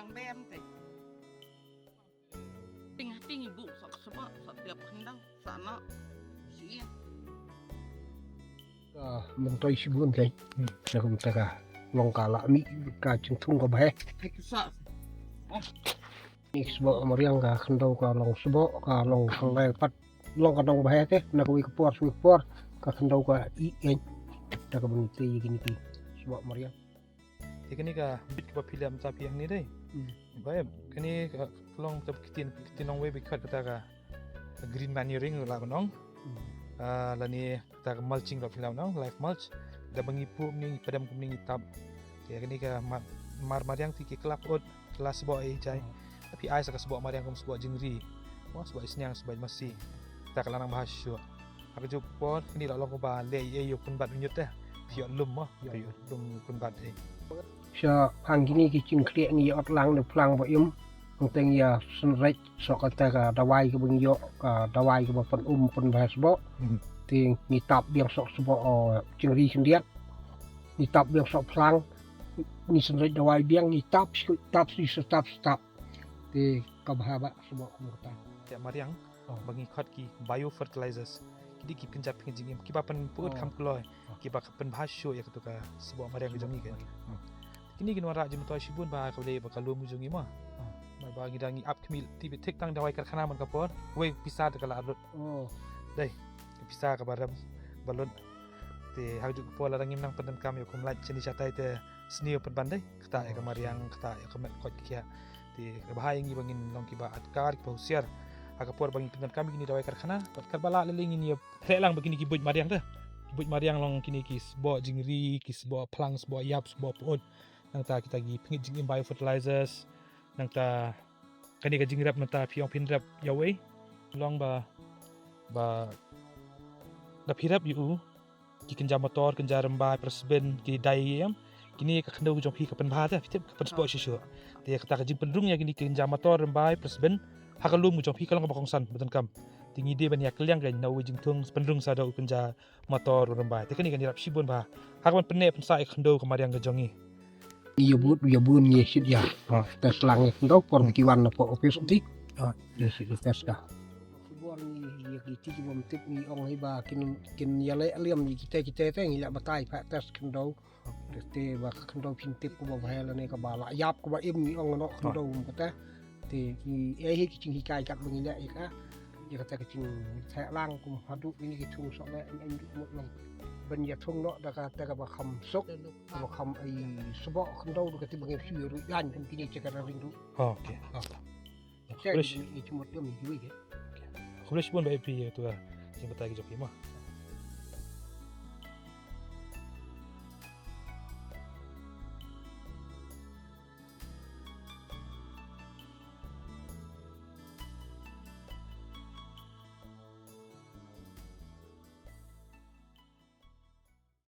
yang bem teh. Ting ibu sok sebab setiap hendak sana sih. Mentoi sibun kai. Nakum taka long kala mi ka chung thung ka bahe. Sa. Ni sbo mariang ka khandau ka long sbo ka long khangai pat long ka dong bahe te na ko ikpor su ikpor ka khandau ka I en. Taka bun te gini ki sbo mariang. Kini ka bit ka film tapi yang ni deh. Baik, kini long tap kitin long way bikat kata ka green manuring lah nong. Lani kata mulching ka film nong, live mulch. Da bangi pu ni padam kumning hitam. Ya kini ka mariang ti kelap od kelas sebuah jai. Tapi ai saka sebuah mariang kum sebuah jingri. Wah sebuah isnyang sebuah masih. Tak lanang bahasa. Aku jumpa kini long ko ba le ye pun bat nyut dah. Piot lum mah, piot lum pun bat eh. Sa hang gini ki cing kriek ni ot lang de plang ba yum teng ya sunrek sok kata ka dawai ke beng yo ka dawai ke ba pun bahas bo ting ni tap biang sok sebo cing ri sendiat ni tap biang sok plang ni sunrek dawai biang ni tap si stap te ka bahaba sebo kumurta Ya mariang bangi khat ki bio fertilizers kidi ki penjap penjing ki bapan put kam kloy ki ba pen bahasyo ya ketuka sebuah mariang jongi kan kini kin wara jim toy sibun ba ka le ba kalu mujungi mah mai ba gidangi up kmil tibi tek tang dawai karkhana man kapor we pisa de kala adut dai pisa ka baram balon te haju ko la rangim nang padan kam yo kum laj chini chatai te snio pan bandai kata ya mariang kata ya kamet kot kia te bahaya ngi bangin long ki ba atkar ki usiar agapor bangin padan kami kini dawai karkhana kar bala lelingin ya relang begini ki buj mariang dah buj mariang long kini ki sbo jingri ki sbo plang sbo yap sbo pod nang ta kita gi pengit jing bio fertilizers nang ta kani ka jing rap nang ta piong pin rap yawe long ba da pirap yu ki kenja motor kenja rembai persben ki dai yam kini ka khandau jong pi ka pen bha ta pitep ka pen sport shisho te ka ta ka jing pendrung ya kini kenja motor rembai persben hakalum jong pi ka long ka bangsan beton kam tingi de ban ya kelyang ga nau jing tung pendrung sa da kenja motor rembai te kani kan rap shibun ba hakman penne pen sa khandau ka mariang ga jongi iya bun ye sit ya tes lang ndo por kiwan po office ti ye sit tes ka buan ni ye ki ti bom tip ni ong hi ba kin yale aliam ni kita te ngila batai pa tes kendo te ba kendo pin tip ko ba hela ne ka ba la yap ko ba im ni ong no kendo kata te ki hi ki ching hi kai kat bangila ka ye kata ki ching tha lang kum hadu ini ki chung sok le anh mut long ben ya thung no da ka ta ka ba kham sok ba kham ai subo kendo ka ti bangin si ru yan kan kini cekar ring ru okay Fresh ni cuma dia mi Fresh pun baik pi tu lah. Jing batai ki joki mah.